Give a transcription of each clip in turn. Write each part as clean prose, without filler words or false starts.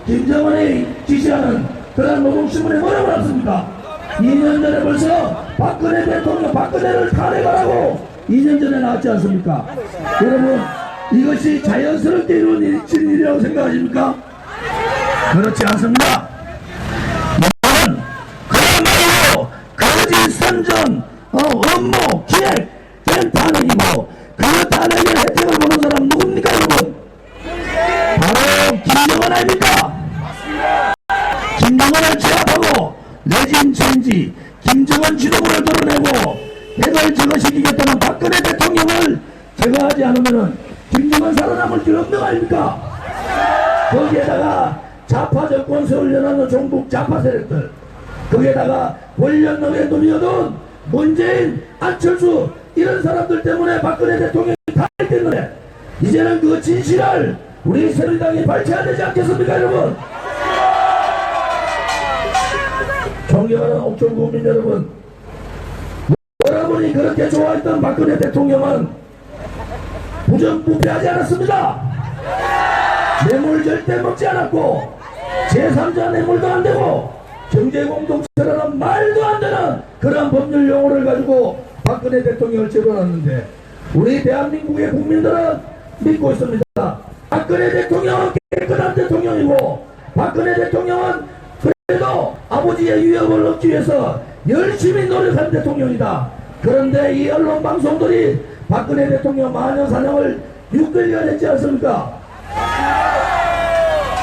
김정은이 지시하는 그런 노동신문에 뭐라고 났습니까? 2년 전에 벌써 박근혜 대통령 박근혜를 탄핵하라고 2년 전에 나왔지 않습니까? 여러분 이것이 자연스럽게 이루어진 일이라고 생각하십니까? 그렇지 않습니다. 이건 그야말로 거짓 선전 업무 기획된 탄핵이고 그 탄핵의 혜택을 보는 사람 누굽니까 여러분? 바로 김정은 아닙니까? 김정은을 제압하고 레진 체인지 김정은 지도부를 드러내고 핵을 제거시키겠다는 박근혜 대통령을 제거하지 않으면 김정은 살아남을 길 없는 거 아닙니까? 거기에다가 좌파 정권 세우려는 종북 좌파 세력들, 거기에다가 권력력에 누리어둔 문재인, 안철수 이런 사람들 때문에 박근혜 대통령이 탄핵됐는데 이제는 그 진실을 우리 새누리당이 밝혀야 되지 않겠습니까 여러분? 존경하는 옥천 국민 여러분, 여러분이 그렇게 좋아했던 박근혜 대통령은 부정부패하지 않았습니다. 뇌물 절대 먹지 않았고 제3자 뇌물도 안 되고 경제공동체라는 말도 안 되는 그런 법률 용어를 가지고 박근혜 대통령을 집어넣었는데 우리 대한민국의 국민들은 믿고 있습니다. 박근혜 대통령은 깨끗한 대통령이고 박근혜 대통령은 그래도 아버지의 위협을 얻기 위해서 열심히 노력한 대통령이다. 그런데 이 언론 방송들이 박근혜 대통령 마녀 사냥을 6개월간 했지 않습니까?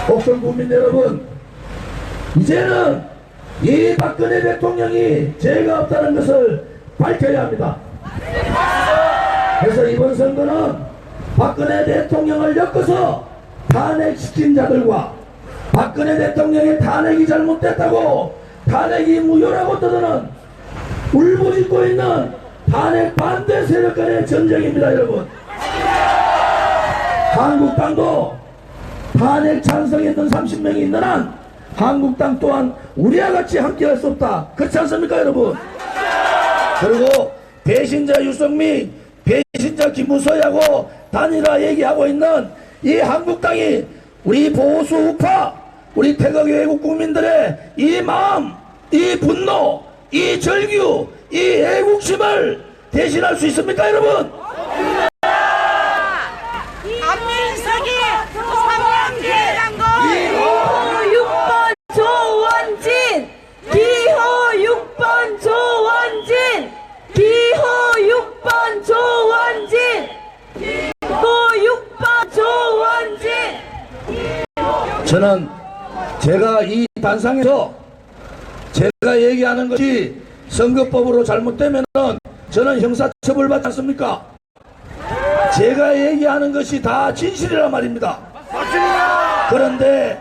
옥천 국민 여러분, 이제는 이 박근혜 대통령이 죄가 없다는 것을 밝혀야 합니다. 그래서 이번 선거는 박근혜 대통령을 엮어서 탄핵시킨 자들과 박근혜 대통령의 탄핵이 잘못됐다고 탄핵이 무효라고 떠드는 울부짖고 있는 탄핵 반대 세력 간의 전쟁입니다 여러분. 한국당도 탄핵 찬성했던 30명이 있는 한 한국당 또한 우리와 같이 함께 할 수 없다. 그렇지 않습니까 여러분? 그리고 배신자 유승민, 배신자 김무서하고 단일화 얘기하고 있는 이 한국당이 우리 보수 우파, 우리 태극 외국 국민들의 이 마음, 이 분노, 이 절규, 이 애국심을 대신할 수 있습니까 여러분? 안민석이 3년 계량거 기호 6번 조원진, 기호 6번 조원진, 기호 6번 조원진, 기호 6번 조원진. 저는 제가 이 단상에서 제가 얘기하는 것이 선거법으로 잘못되면은 저는 형사처벌받지 않습니까? 제가 얘기하는 것이 다 진실이란 말입니다. 그런데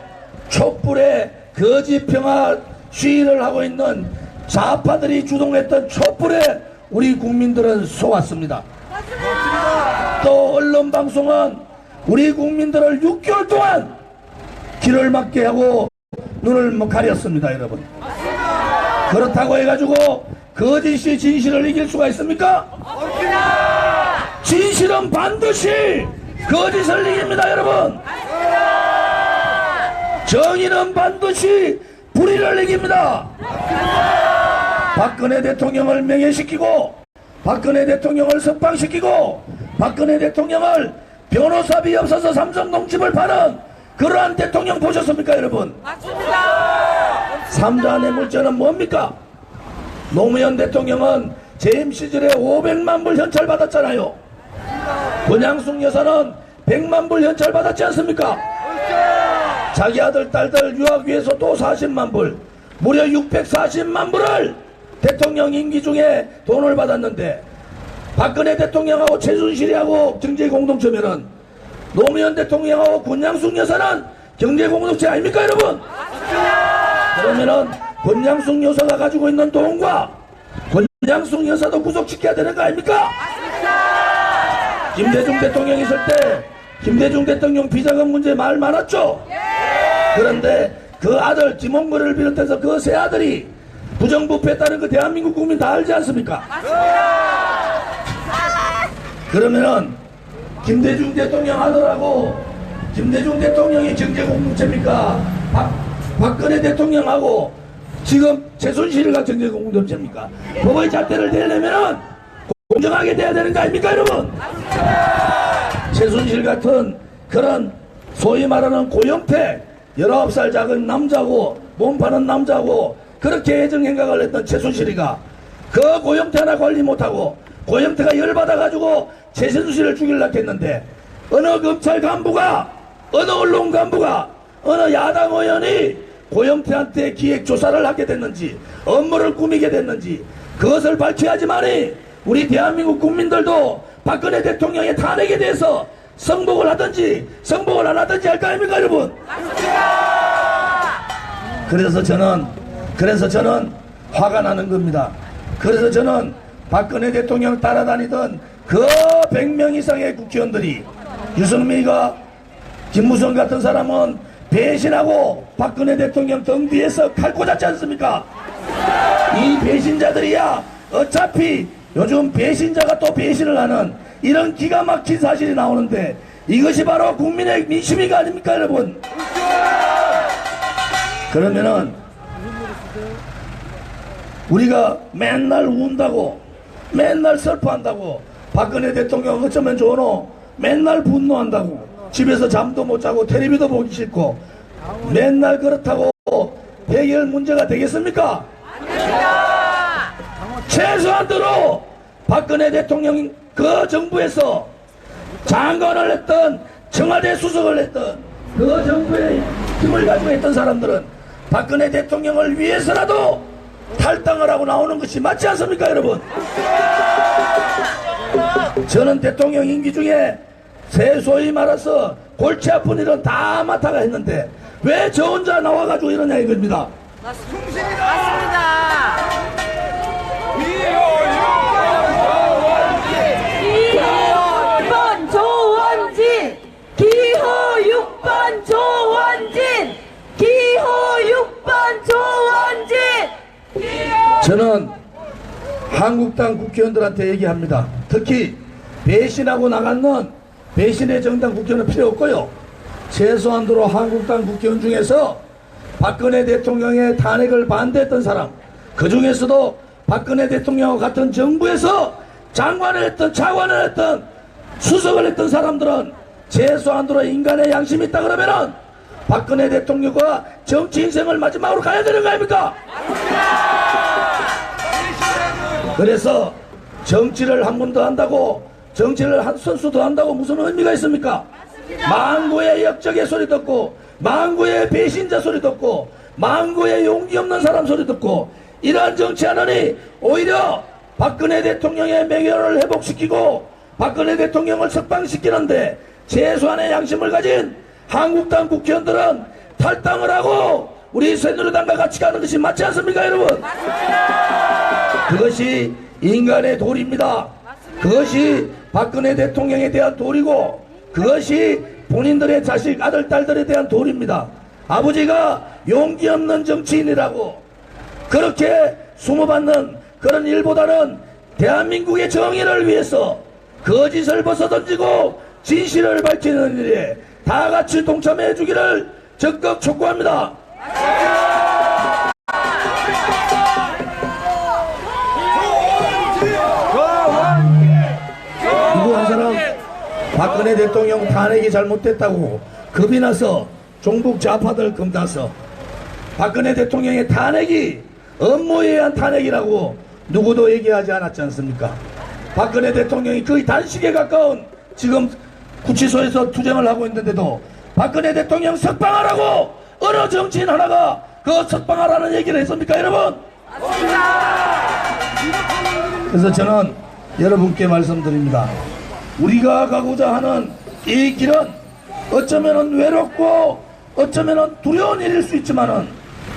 촛불의 거짓 평화 시위를 하고 있는 좌파들이 주동했던 촛불에 우리 국민들은 속았습니다. 또 언론방송은 우리 국민들을 6개월 동안 길을 막게 하고 눈을 가렸습니다 여러분. 그렇다고 해가지고 거짓이 진실을 이길 수가 있습니까? 진실은 반드시 거짓을 이깁니다 여러분. 정의는 반드시 불의를 이깁니다. 박근혜 대통령을 명예시키고 박근혜 대통령을 석방시키고 박근혜 대통령을 변호사비 없어서 삼성 농집을 파는 그러한 대통령 보셨습니까 여러분? 맞습니다. 3자 뇌물죄는 뭡니까? 노무현 대통령은 재임 시절에 500만 불 현찰 받았잖아요. 권양숙 여사는 100만 불 현찰 받았지 않습니까? 자기 아들 딸들 유학 위해서 또 40만 불, 무려 640만 불을 대통령 임기 중에 돈을 받았는데 박근혜 대통령하고 최순실이하고 경제공동체면은 노무현 대통령하고 권양숙 여사는 경제공동체 아닙니까 여러분? 그러면은 권양숙 여사가 가지고 있는 돈과 권양숙 여사도 구속시켜야 되는 거 아닙니까? 김대중 대통령 있을 때 김대중 대통령 비자금 문제 말 많았죠? 그런데 그 아들 김홍근을 비롯해서 그 세 아들이 부정부패했다는 그 대한민국 국민 다 알지 않습니까? 그러면은 김대중 대통령 아들하고 김대중 대통령이 경제공동체입니까? 박근혜 대통령하고 지금 최순실과 경제공동체입니까? 법의 잣대를 대려면은 공정하게 돼야 되는 거 아닙니까, 여러분? 최순실 같은 그런 소위 말하는 고영태 19살 작은 남자고 몸 파는 남자고 그렇게 애정행각을 했던 최순실이가 그 고영태 하나 관리 못하고 고영태가 열받아가지고 최순실을 죽이려고 했는데 어느 검찰 간부가 어느 언론 간부가 어느 야당 의원이 고영태한테 기획조사를 하게 됐는지 업무를 꾸미게 됐는지 그것을 밝혀야지만이 우리 대한민국 국민들도 박근혜 대통령의 탄핵에 대해서 성복을 하든지 성복을 안 하든지 할 거 아닙니까, 여러분? 그래서 저는 화가 나는 겁니다. 그래서 저는 박근혜 대통령 따라다니던 그 100명 이상의 국회의원들이 유승민과 김무성 같은 사람은 배신하고 박근혜 대통령 등 뒤에서 칼 꽂았지 않습니까? 이 배신자들이야 어차피 요즘 배신자가 또 배신을 하는 이런 기가 막힌 사실이 나오는데 이것이 바로 국민의 민심이가 아닙니까, 여러분? 그러면은 우리가 맨날 운다고 맨날 슬퍼한다고 박근혜 대통령 어쩌면 좋노 맨날 분노한다고 집에서 잠도 못 자고 텔레비도 보기 싫고 맨날 그렇다고 해결 문제가 되겠습니까? 아닙니다. 최소한도로 박근혜 대통령 그 정부에서 장관을 했던 청와대 수석을 했던 그 정부의 힘을 가지고 했던 사람들은 박근혜 대통령을 위해서라도 탈당을 하고 나오는 것이 맞지 않습니까, 여러분? 저는 대통령 임기 중에 소위 말해서 골치 아픈 일은 다 맡아가 했는데 왜 저 혼자 나와가지고 이러냐 이겁니다. 맞습니다. 기호 6번 조원진 기호 6번 조원진 기호 6번 조원진 저는 한국당 국회의원들한테 얘기합니다. 특히 배신하고 나갔는 배신의 정당 국회의원은 필요 없고요. 최소한도로 한국당 국회의원 중에서 박근혜 대통령의 탄핵을 반대했던 사람, 그 중에서도 박근혜 대통령과 같은 정부에서 장관을 했던 차관을 했던 수석을 했던 사람들은 최소한도로 인간의 양심이 있다 그러면은 박근혜 대통령과 정치 인생을 마지막으로 가야 되는 거 아닙니까? 그래서 정치를 한 번 더 한다고 정치를 한 선수 더 한다고 무슨 의미가 있습니까? 망구의 역적의 소리 듣고 망구의 배신자 소리 듣고 망구의 용기 없는 사람 소리 듣고 이러한 정치하느니 오히려 박근혜 대통령의 명예를 회복시키고 박근혜 대통령을 석방시키는데 최소한의 양심을 가진 한국당 국회의원들은 탈당을 하고 우리 새누리당과 같이 가는 것이 맞지 않습니까, 여러분? 그것이 인간의 도리입니다. 그것이 박근혜 대통령에 대한 도리고 그것이 본인들의 자식 아들 딸들에 대한 도리입니다. 아버지가 용기 없는 정치인이라고 그렇게 수모받는 그런 일보다는 대한민국의 정의를 위해서 거짓을 벗어던지고 진실을 밝히는 일에 다 같이 동참해 주기를 적극 촉구합니다. 누구 한 사람 박근혜 대통령 탄핵이 잘못됐다고 겁이 나서 종북 좌파들 검다서 박근혜 대통령의 탄핵이 업무에 의한 탄핵이라고 누구도 얘기하지 않았지 않습니까? 박근혜 대통령이 거의 단식에 가까운 지금 구치소에서 투쟁을 하고 있는데도 박근혜 대통령 석방하라고 어느 정치인 하나가 그 석방하라는 얘기를 했습니까, 여러분? 그래서 저는 여러분께 말씀드립니다. 우리가 가고자 하는 이 길은 어쩌면 외롭고 어쩌면 두려운 일일 수 있지만은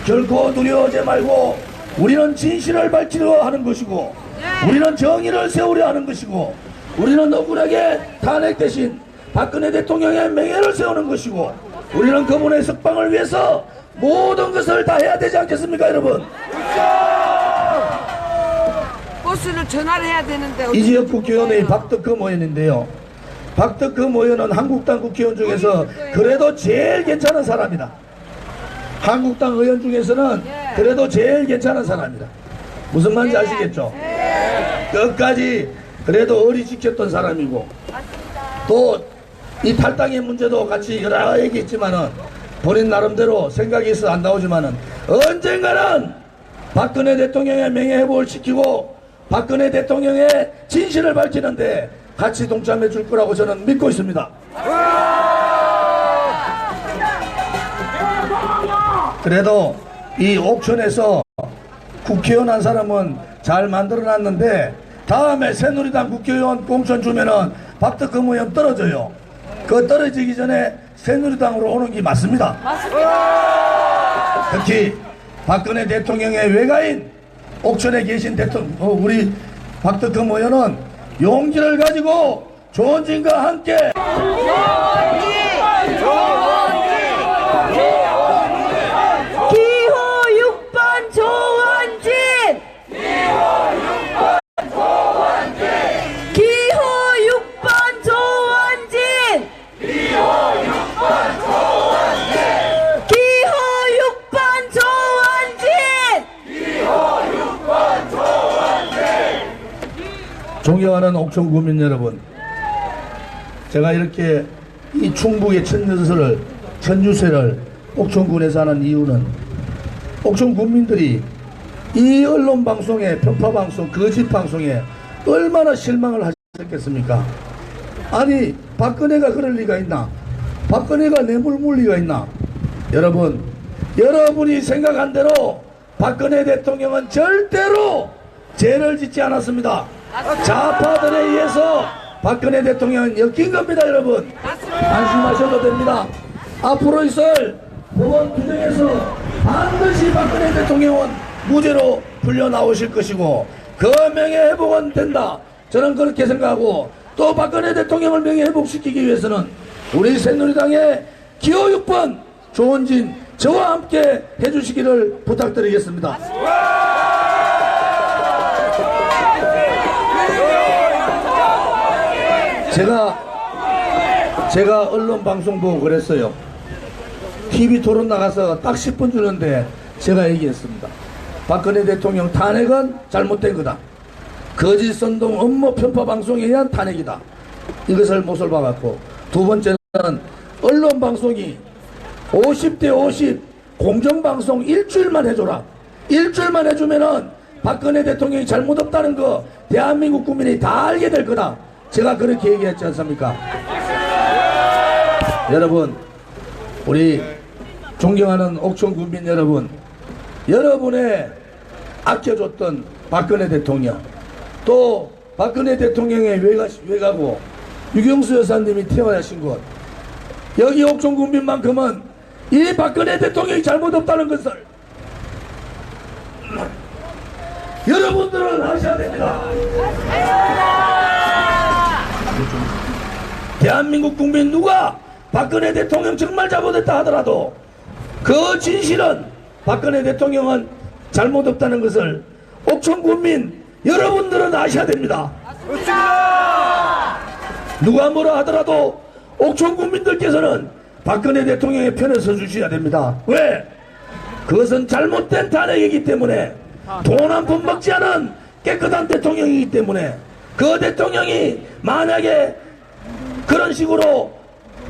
결코 두려워하지 말고 우리는 진실을 밝히려 하는 것이고 우리는 정의를 세우려 하는 것이고 우리는 억울하게 탄핵 대신 박근혜 대통령의 명예를 세우는 것이고 우리는 그분의 석방을 위해서 모든 것을 다 해야 되지 않겠습니까, 여러분? 버스를 전화를 해야 되는데 이지역 국회의원의 박덕흠 의원인데요. 박덕흠 의원은 한국당 국회의원 중에서 그래도 제일 괜찮은 사람이다. 한국당 의원 중에서는 그래도 제일 괜찮은 사람이다. 무슨 말인지 아시겠죠? 끝까지 그래도 어리 지켰던 사람이고, 또 이 탈당의 문제도 같이 여러 얘기했지만은 본인 나름대로 생각이 있어 안 나오지만은 언젠가는 박근혜 대통령의 명예회복을 시키고 박근혜 대통령의 진실을 밝히는데 같이 동참해 줄 거라고 저는 믿고 있습니다. 그래도 이 옥천에서 국회의원 한 사람은 잘 만들어 놨는데 다음에 새누리당 국회의원 공천 주면은 박덕흠 의원 떨어져요. 그 떨어지기 전에 새누리당으로 오는 게 맞습니다. 특히 박근혜 대통령의 외가인 옥천에 계신 우리 박덕흠 의원은 용기를 가지고 조원진과 함께 기호 6번 조원진! 기호 6번 조원진! 기호 6번 조원진! 존경하는 옥천 구민 여러분, 제가 이렇게 이 충북의 천주세를 옥천군에서 하는 이유는 옥천 군민들이 이 언론방송에, 편파방송, 거짓방송에 얼마나 실망을 하셨겠습니까? 아니, 박근혜가 그럴 리가 있나? 박근혜가 뇌물 리가 있나? 여러분, 여러분이 생각한 대로 박근혜 대통령은 절대로 죄를 짓지 않았습니다. 좌파들에 의해서 박근혜 대통령은 엮인 겁니다. 여러분, 안심하셔도 됩니다. 앞으로 있을 법원 규정에서 반드시 박근혜 대통령은 무죄로 풀려 나오실 것이고 그 명예회복은 된다. 저는 그렇게 생각하고, 또 박근혜 대통령을 명예회복시키기 위해서는 우리 새누리당의 기호 6번 조원진 저와 함께 해주시기를 부탁드리겠습니다. 제가 언론 방송 보고 그랬어요. TV 토론 나가서 딱 10분 주는데 제가 얘기했습니다. 박근혜 대통령 탄핵은 잘못된 거다. 거짓 선동 업무 편파 방송에 의한 탄핵이다. 이것을 못을 박았고, 두 번째는 언론 방송이 50대 50 공정방송 일주일만 해줘라. 일주일만 해주면은 박근혜 대통령이 잘못 없다는 거 대한민국 국민이 다 알게 될 거다. 제가 그렇게 얘기했지 않습니까? 여러분, 우리 존경하는 옥천 국민 여러분, 여러분의 아껴줬던 박근혜 대통령, 또 박근혜 대통령의 외가고 유경수 여사님이 태어나신 곳, 여기 옥천 국민만큼은 이 박근혜 대통령이 잘못 없다는 것을 여러분들은 아셔야 됩니다. 대한민국 국민 누가 박근혜 대통령 정말 잘못했다 하더라도 그 진실은 박근혜 대통령은 잘못 없다는 것을 옥천 국민 여러분들은 아셔야 됩니다. 누가 뭐라 하더라도 옥천 국민들께서는 박근혜 대통령의 편에 서주셔야 됩니다. 왜? 그것은 잘못된 탄핵이기 때문에, 돈 한 푼 먹지 않은 깨끗한 대통령이기 때문에, 그 대통령이 만약에 그런 식으로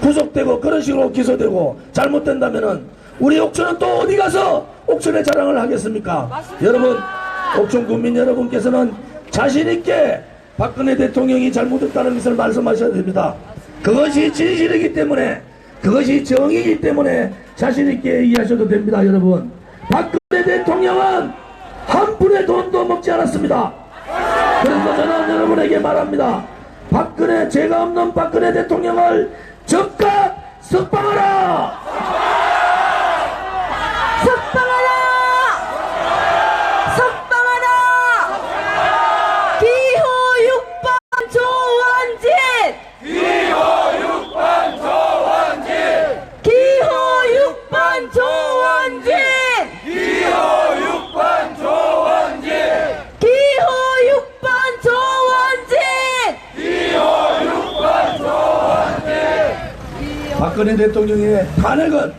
구속되고 그런 식으로 기소되고 잘못된다면은 우리 옥천은 또 어디 가서 옥천의 자랑을 하겠습니까? 맞습니다. 여러분, 옥천 국민 여러분께서는 자신있게 박근혜 대통령이 잘못했다는 것을 말씀하셔야 됩니다. 그것이 진실이기 때문에, 그것이 정의이기 때문에 자신있게 얘기하셔도 됩니다. 여러분, 박근혜 대통령은 한 푼의 돈도 먹지 않았습니다. 그래서 저는 여러분에게 말합니다. 박근혜, 죄가 없는 박근혜 대통령을 즉각 석방하라! 석방하라! 석방하라! 기호 6번 조원진! 기호 6번 조원진! 기호 6번 조원진! 기호 6번 조원진! 기호 6번 조원진! 기호 6번 조원진! 박근혜 대통령의 탄핵은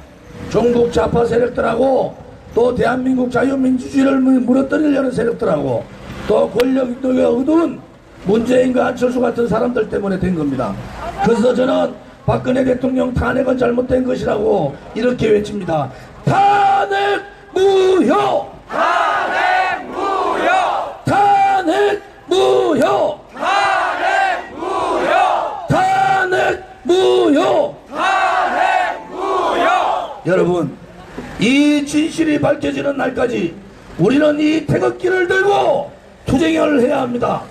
종북 좌파 세력들하고 또 대한민국 자유민주주의를 무너뜨리려는 세력들하고 또 권력에 어두운 문재인과 안철수 같은 사람들 때문에 된 겁니다. 그래서 저는 박근혜 대통령 탄핵은 잘못된 것이라고 이렇게 외칩니다. 탄핵 무효! 탄핵 무효! 탄핵 무효! 탄핵 무효! 탄핵 무효! 탄핵 무효! 여러분, 이 진실이 밝혀지는 날까지 우리는 이 태극기를 들고 투쟁을 해야 합니다.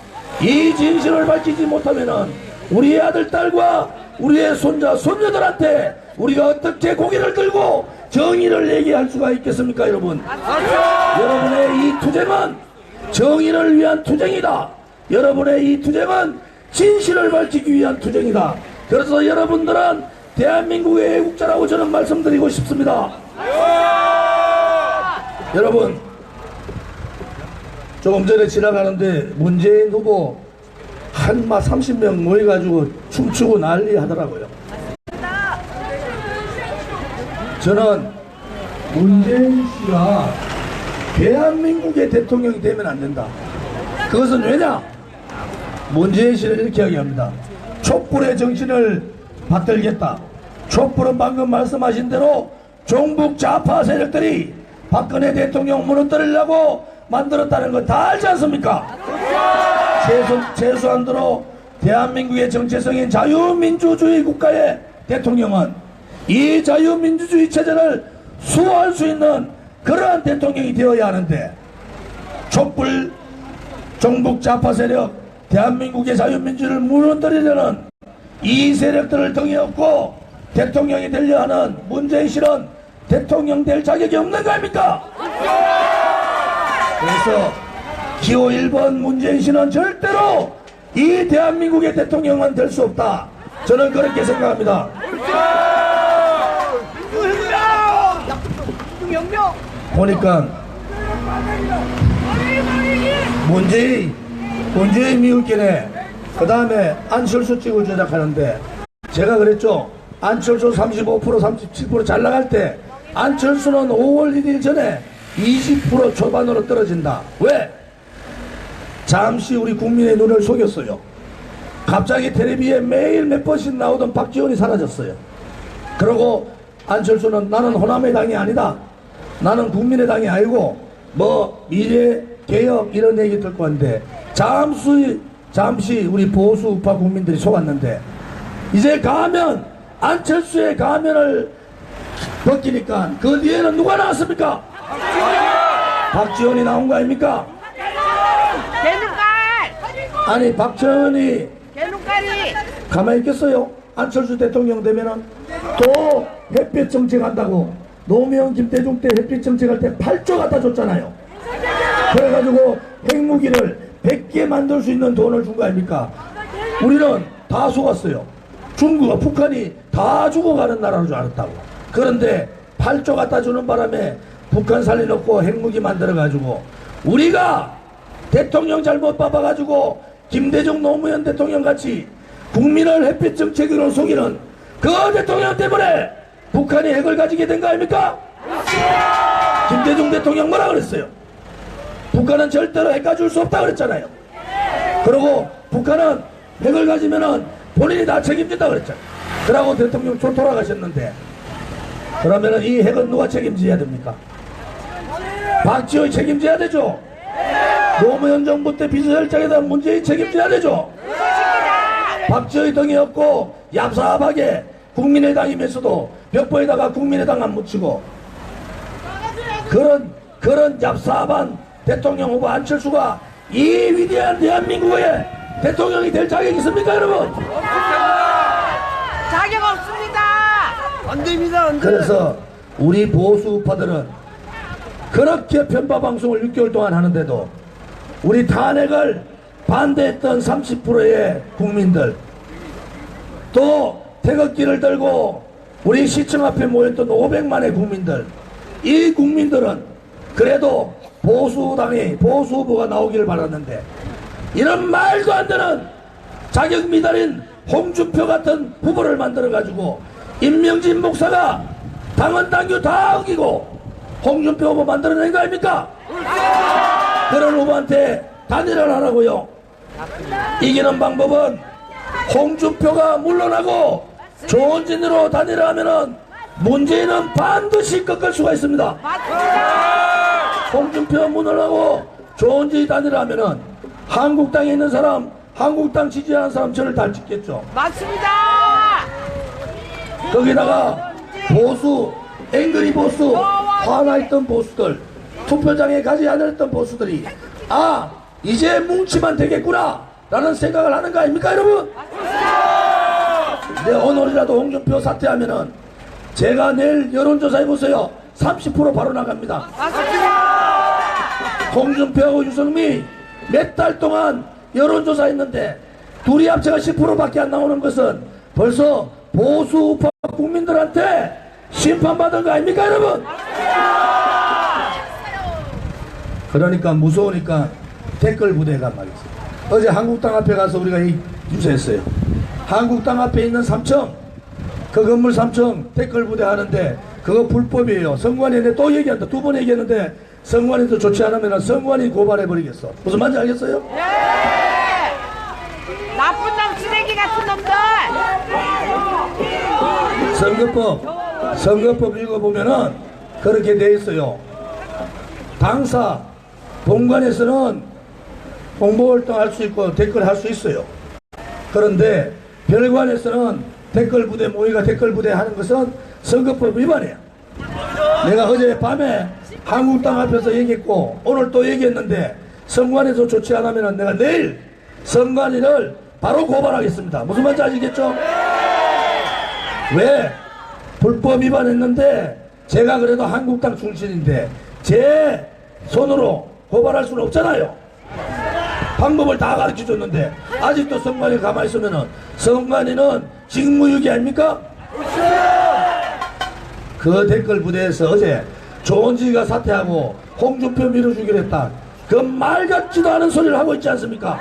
이 진실을 밝히지 못하면은 우리의 아들, 딸과 우리의 손자, 손녀들한테 우리가 어떻게 고개를 들고 정의를 얘기할 수가 있겠습니까, 여러분? 여러분의 이 투쟁은 정의를 위한 투쟁이다. 여러분의 이 투쟁은 진실을 밝히기 위한 투쟁이다. 그래서 여러분들은 대한민국의 애국자라고 저는 말씀드리고 싶습니다. 여러분, 조금 전에 지나가는데 문재인 후보 한마 30명 모여가지고 춤추고 난리 하더라고요. 저는 문재인 씨가 대한민국의 대통령이 되면 안 된다. 그것은 왜냐? 문재인 씨는 이렇게 이야기합니다. 촛불의 정신을 받들겠다. 촛불은 방금 말씀하신 대로 종북 좌파 세력들이 박근혜 대통령 무너뜨리려고 만들었다는 거 다 알지 않습니까? 최소한도로 대한민국의 정체성인 자유민주주의 국가의 대통령은 이 자유민주주의 체제를 수호할 수 있는 그러한 대통령이 되어야 하는데, 촛불 종북 좌파 세력, 대한민국의 자유민주를 무너뜨리려는 이 세력들을 등에 업고 대통령이 되려 하는 문재인 씨는 대통령 될 자격이 없는 거 아닙니까? 그래서 기호 1번 문재인 씨는 절대로 이 대한민국의 대통령은 될 수 없다. 저는 그렇게 생각합니다. 보니까 문재인 미웃기네. 그 다음에 안철수 찍을 조작하는데, 제가 그랬죠. 안철수 35% 37% 잘 나갈 때 안철수는 5월 1일 전에 20% 초반으로 떨어진다. 왜? 잠시 우리 국민의 눈을 속였어요. 갑자기 텔레비에 매일 몇 번씩 나오던 박지원이 사라졌어요. 그리고 안철수는 나는 호남의 당이 아니다. 나는 국민의 당이 아니고 뭐 미래 개혁 이런 얘기 듣고 왔는데, 잠시 우리 보수 우파 국민들이 속았는데, 이제 가면 안철수의 가면을 벗기니까 그 뒤에는 누가 나왔습니까? 박지원이 나온 거 아닙니까? 개눈깔! 아니, 박지원이 개눈깔이! 가만히 있겠어요? 안철수 대통령 되면은 또 햇빛 정책한다고 노무현 김대중 때 햇빛 정책할 때 8조 갖다 줬잖아요. 그래가지고 핵무기를 100개 만들 수 있는 돈을 준 거 아닙니까? 우리는 다 속았어요. 중국과 북한이 다 죽어가는 나라인 줄 알았다고. 그런데 8조 갖다 주는 바람에 북한 살려놓고 핵무기 만들어가지고 우리가 대통령 잘못 봐봐가지고 김대중 노무현 대통령 같이 국민을 햇빛 정책으로 속이는 그 대통령 때문에 북한이 핵을 가지게 된 거 아닙니까? 김대중 대통령 뭐라 그랬어요? 북한은 절대로 핵 가질 수 없다 그랬잖아요. 그리고 북한은 핵을 가지면은 본인이 다 책임진다 그랬잖아요. 그러고 대통령 돌아가셨는데, 그러면은 이 핵은 누가 책임져야 됩니까? 박지원이 책임져야 되죠. 노무현 정부 때 비서실장에 대한 문재인 책임져야 되죠. 박지원이 등이 없고 얍삽하게 국민의당이면서도 벽보에다가 국민의당 안 묻히고 그런 얍삽한 대통령 후보 안철수가 이 위대한 대한민국의 대통령이 될 자격이 있습니까, 여러분? 자격 없습니다! 안 됩니다, 안 됩니다. 그래서 우리 보수 우파들은 그렇게 편파 방송을 6개월 동안 하는데도 우리 탄핵을 반대했던 30%의 국민들, 또 태극기를 들고 우리 시청 앞에 모였던 500만의 국민들, 이 국민들은 그래도 보수당이, 보수 후보가 나오기를 바랐는데, 이런 말도 안 되는 자격 미달인 홍준표 같은 후보를 만들어가지고 임명진 목사가 당헌 당규 다 어기고 홍준표 후보 만들어낸 거 아닙니까? 그런 후보한테 단일화를 하라고요. 이기는 방법은 홍준표가 물러나고 조원진으로 단일화하면은 문재인은 반드시 꺾을 수가 있습니다. 홍준표 물러나고 조원진이 단일화하면은 한국당에 있는 사람, 한국당 지지하는 사람 저를 다 찍겠죠. 맞습니다. 거기다가 보수, 앵그리 보수, 화나있던 보수들, 투표장에 가지 않았던 보수들이 아 이제 뭉치면 되겠구나 라는 생각을 하는 거 아닙니까 여러분? 네, 오늘이라도 홍준표 사퇴하면은 제가 내일 여론조사 해보세요. 30% 바로 나갑니다. 홍준표하고 유승민 몇 달 동안 여론조사 했는데 둘이 합체가 10%밖에 안 나오는 것은 벌써 보수 우파 국민들한테 심판받은 거 아닙니까 여러분? 그러니까 무서우니까 댓글 부대가 말이지. 어제 한국당 앞에 가서 우리가 이 유세했어요. 한국당 앞에 있는 3층 그 건물 3층 댓글 부대 하는데 그거 불법이에요. 선관위에 또 얘기한다. 2번 얘기했는데 선관위도 좋지 않으면 선관위 고발해버리겠어. 무슨 말인지 알겠어요? 나쁜 놈, 쓰레기 같은 놈들. 선거법 읽어보면은 그렇게 돼 있어요. 당사 본관에서는 홍보활동 할 수 있고 댓글 할 수 있어요. 그런데 별관에서는 댓글 부대 모의가 댓글 부대 하는 것은 선거법 위반이야. 내가 어제 밤에 한국당 앞에서 얘기했고 오늘 또 얘기했는데 선관위에서 조치 안 하면 내가 내일 선관위를 바로 고발하겠습니다. 무슨 말인지 아시겠죠? 왜? 불법 위반했는데 제가 그래도 한국당 출신인데 제 손으로 고발할 수는 없잖아요. 방법을 다 가르쳐 줬는데 아직도 선관위 가만히 있으면은 선관위는 직무유기 아닙니까? 그 댓글 부대에서 어제 조원지가 사퇴하고 홍준표 밀어주기로 했다. 그 말 같지도 않은 소리를 하고 있지 않습니까?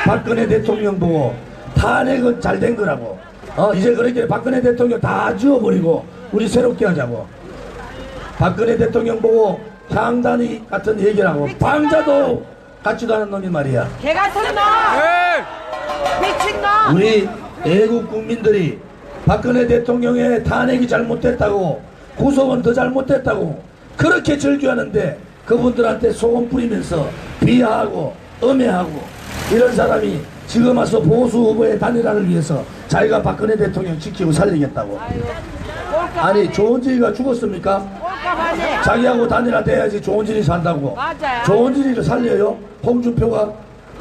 박근혜 대통령 보고 탄핵은 잘 된 거라고. 이제 그렇게 박근혜 대통령 다 지워버리고 우리 새롭게 하자고. 박근혜 대통령 보고 향단이 같은 얘기를 하고 방자도 같지도 않은 놈이 말이야. 개 같은 놈. 미친 놈. 우리 애국 국민들이 박근혜 대통령의 탄핵이 잘못됐다고 구속은 더 잘못됐다고 그렇게 절규하는데 그분들한테 소금 뿌리면서 비하하고 음해하고 이런 사람이 지금 와서 보수 후보의 단일화를 위해서 자기가 박근혜 대통령 지키고 살리겠다고. 아니 조원진이가 죽었습니까? 꼴값하네. 자기하고 단일화 돼야지 조원진이 산다고. 맞아요. 조원진이를 살려요? 홍준표가?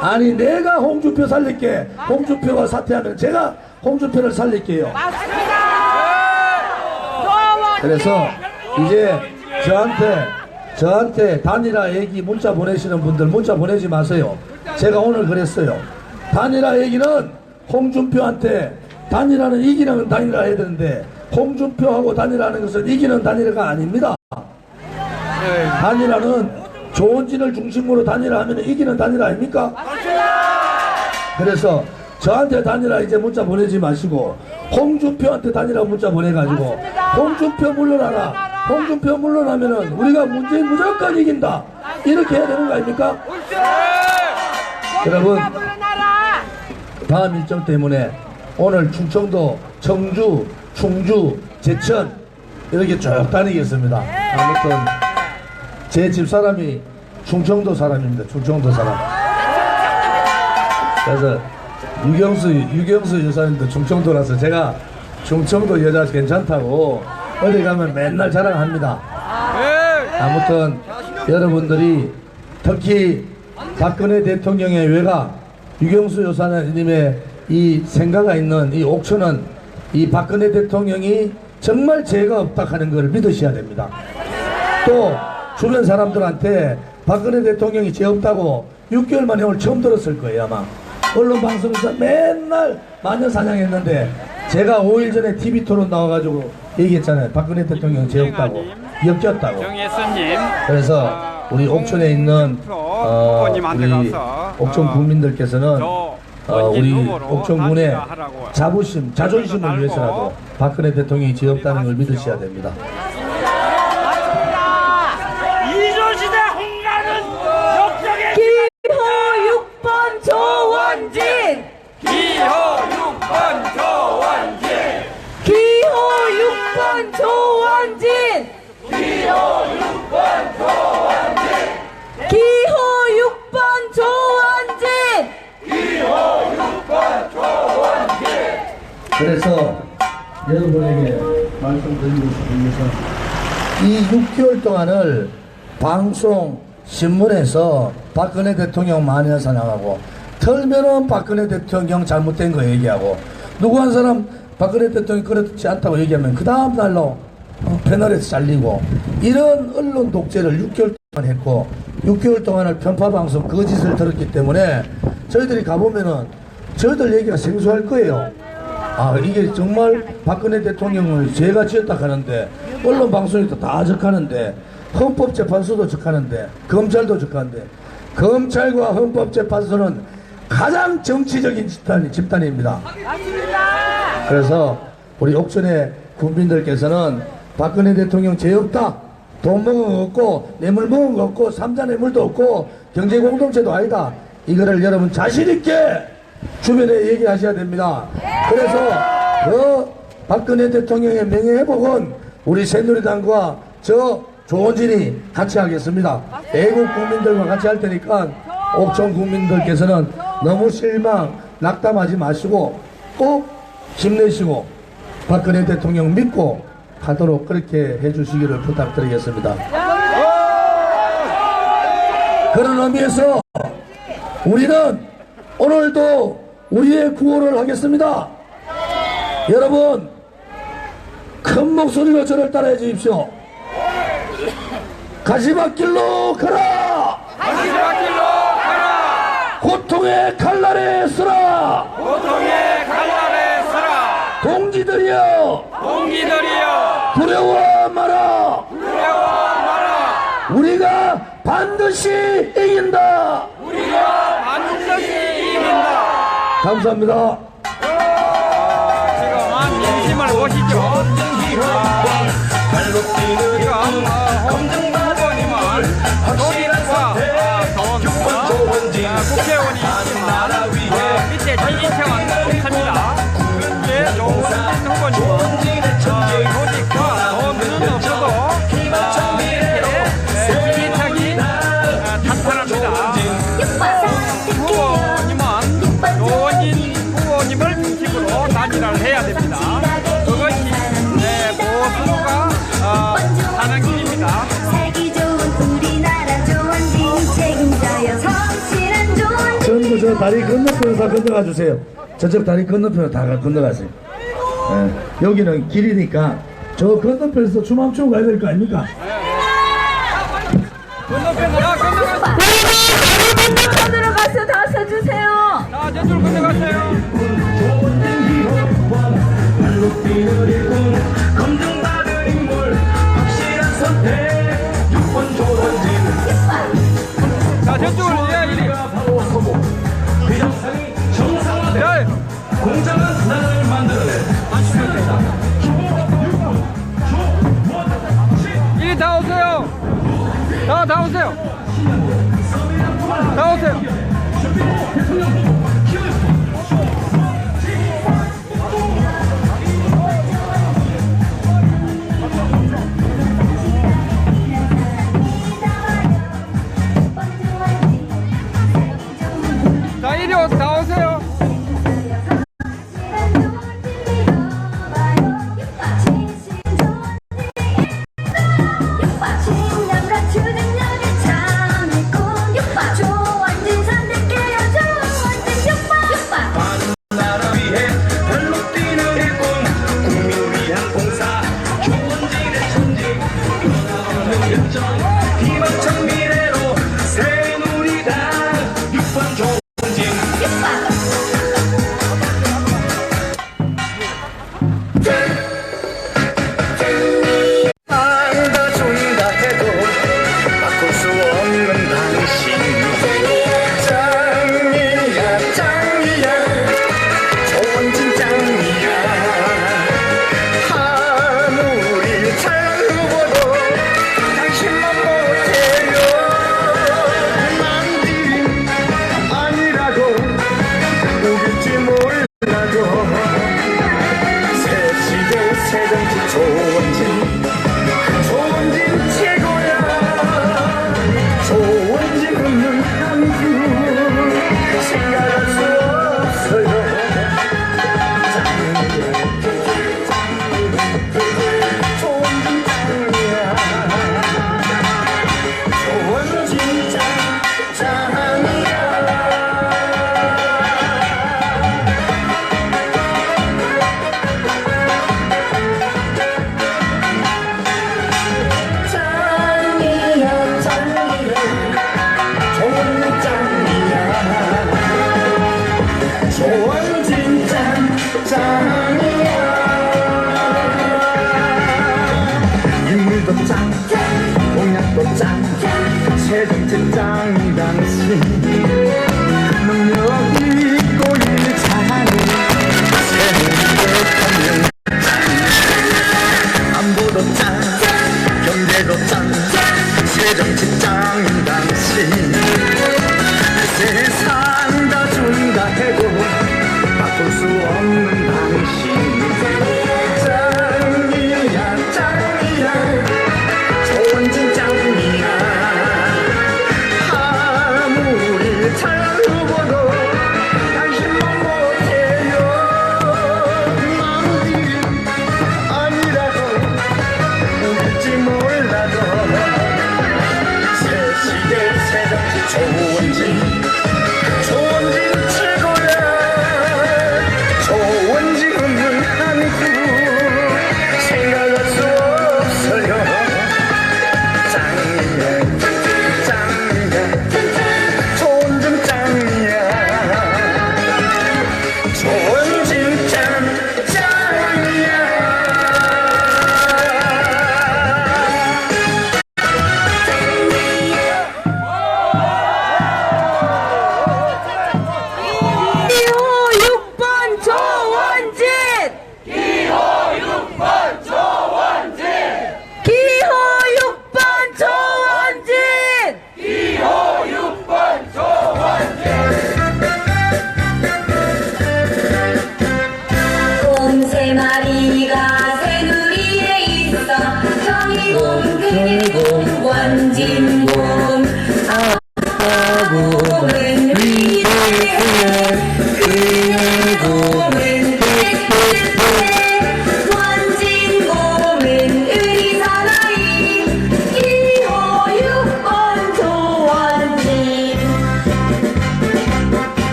아니 내가 홍준표 살릴게. 홍준표가 사퇴하면 제가 홍준표를 살릴게요. 맞습니다. 그래서 이제 저한테 단일화 얘기 문자 보내시는 분들 문자 보내지 마세요. 제가 오늘 그랬어요. 단일화 얘기는 홍준표한테 단일화는 이기는 단일화 해야 되는데 홍준표하고 단일화하는 것은 이기는 단일화가 아닙니다. 단일화는 조원진을 중심으로 단일화하면 이기는 단일화 아닙니까? 그래서 저한테 단일화 이제 문자 보내지 마시고 홍준표한테 단일화 문자 보내가지고 홍준표 물러나라. 홍준표 물러나면은 우리가 문재인 무조건 이긴다. 이렇게 해야 되는 거 아닙니까? 여러분 다음 일정 때문에 오늘 충청도, 청주, 충주, 제천 이렇게 쭉 다니겠습니다. 아무튼 제 집사람이 충청도 사람입니다. 충청도 사람. 그래서 유경수 여사님도 충청도라서 제가 충청도 여자 괜찮다고 어디 가면 맨날 자랑합니다. 아무튼 여러분들이 특히 박근혜 대통령의 외가 유경수 여사님의 이 생각가 있는 이 옥천은 이 박근혜 대통령이 정말 죄가 없다 하는 걸 믿으셔야 됩니다. 또 주변 사람들한테 박근혜 대통령이 죄 없다고 6개월 만에 오늘 처음 들었을 거예요 아마. 언론 방송에서 맨날 마녀 사냥했는데 제가 5일 전에 TV 토론 나와가지고 얘기했잖아요. 박근혜 대통령 죄 없다고 엮였다고. 정혜선님. 그래서 우리 옥천에 있는 우리 옥천 국민들께서는 우리 옥천군의 자부심, 자존심을 위해서라도 박근혜 대통령이 죄 없다는 걸 믿으셔야 됩니다. 이조시대 홍가는 역적의 기호 6번 조원진! 기호 6번 조원진 기호 6번 조원진! 기호 6번 조원진! 그래서 여러분에게 말씀드리고 싶은 것은 이 6개월 동안을 방송, 신문에서 박근혜 대통령 만연사 나가고 털면은 박근혜 대통령 잘못된 거 얘기하고 누구 한 사람 박근혜 대통령이 그렇지 않다고 얘기하면 그 다음 날로 패널에서 잘리고 이런 언론 독재를 6개월 동안 했고 6개월 동안을 편파방송 거짓을 들었기 때문에 저희들이 가보면은 저희들 얘기가 생소할 거예요. 아, 이게 정말 박근혜 대통령을 죄가 지었다 하는데 언론 방송에도 다 적하는데 헌법재판소도 적하는데 검찰도 적하는데 검찰과 헌법재판소는 가장 정치적인 집단입니다. 그래서 우리 옥천의 국민들께서는 박근혜 대통령 죄 없다, 돈 먹은 거 없고 뇌물 먹은 거 없고 삼자 뇌물도 없고 경제공동체도 아니다, 이거를 여러분 자신있게 주변에 얘기하셔야 됩니다. 그래서 그 박근혜 대통령의 명예회복은 우리 새누리당과 저 조원진이 같이 하겠습니다. 애국 국민들과 같이 할 테니까 옥천 국민들께서는 너무 실망, 낙담하지 마시고 꼭 힘내시고 박근혜 대통령 믿고 하도록 그렇게 해주시기를 부탁드리겠습니다. 그런 의미에서 우리는 오늘도 우리의 구호를 하겠습니다. 여러분, 큰 목소리로 저를 따라해 주십시오. 가시밭길로 가라! 가시밭길로 가라! 고통의 칼날에 서라! 고통의 칼날에 서라! 동지들이여! 동기들이여! 두려워 마라! 두려워 마라! 우리가 반드시 이긴다! 우리가 반드시 이긴다! 감사합니다. 지금 민심을 보시죠. 지금 홍준표 후보님은 노인과 국회의원이 있지만 밑에 지지층은 없습니다. 현재 조원진 후보님은 조직과 돈은 없어도 지지층이 탄탄합니다. 후보님은 조원진 후보님을 중심으로 단일화를 해야 됩니다. 그것이 보수가 하는 길입니다. 살기 좋은 우리나라 조원진 책임져요. 성실한 조원진. 전부 저 다리 건너편으로 다 건너가 주세요. 저쪽 다리 건너편으로 다 건너가세요. 예, 여기는 길이니까 저 건너편에서 춤 한 추고 가야 될 거 아닙니까? 건너가세요. 반대편으로 가서 다 서주세요. 자, 저쪽으로 건너가세요. 자, 저쪽으로 이리. 야, 공정한 나라를 만들어내. 이리 다 오세요. 다 오세요. 다 오세요. 자, 이리 다 오세요. 신념과 추진력을 참고 조원진 선택해요. 조원진 정치도 짱 공약도 짱 최정치 짱 당신 능력 있고 일 잘하는 새로운 대통령 짱 안보도 짱 경제도 짱 새정치 짱 당신 세상 다 준다 해도 바꿀 수 없는 당신 짱이야 짱이야 좋은 짱이야 아무리 잘 후보도 당신만 못해요 남들이 아니라고 웃지 몰라도 새 시대 새 정치 좋은지 최고야 좋은지 없는 한국 생각할 수 없어요 짱이야 짱이야 좋은 짱이야 좋은 짱이야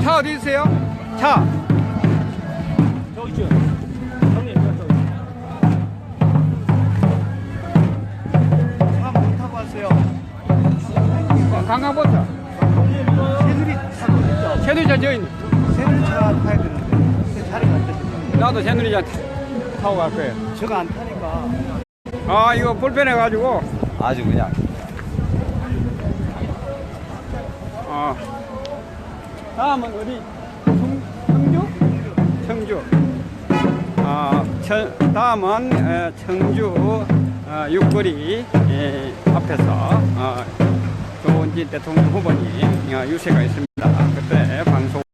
차 어디 있어요? 차. 저기 있죠. 형님, 저기. 차못 타고 왔어요. 관광버스. 새누리 타고 있죠. 새누리차 저 있네. 새누리 차 타야 되는데 근데 자리가 안 됐어요. 나도 새누리차 타고 갈 거예요. 제가 안 타니까. 아, 이거 불편해가지고. 아주 그냥. 다음은 어디? 청주? 청주. 다음은 청주 육거리 앞에서 조은진 대통령 후보님 유세가 있습니다. 그때 방송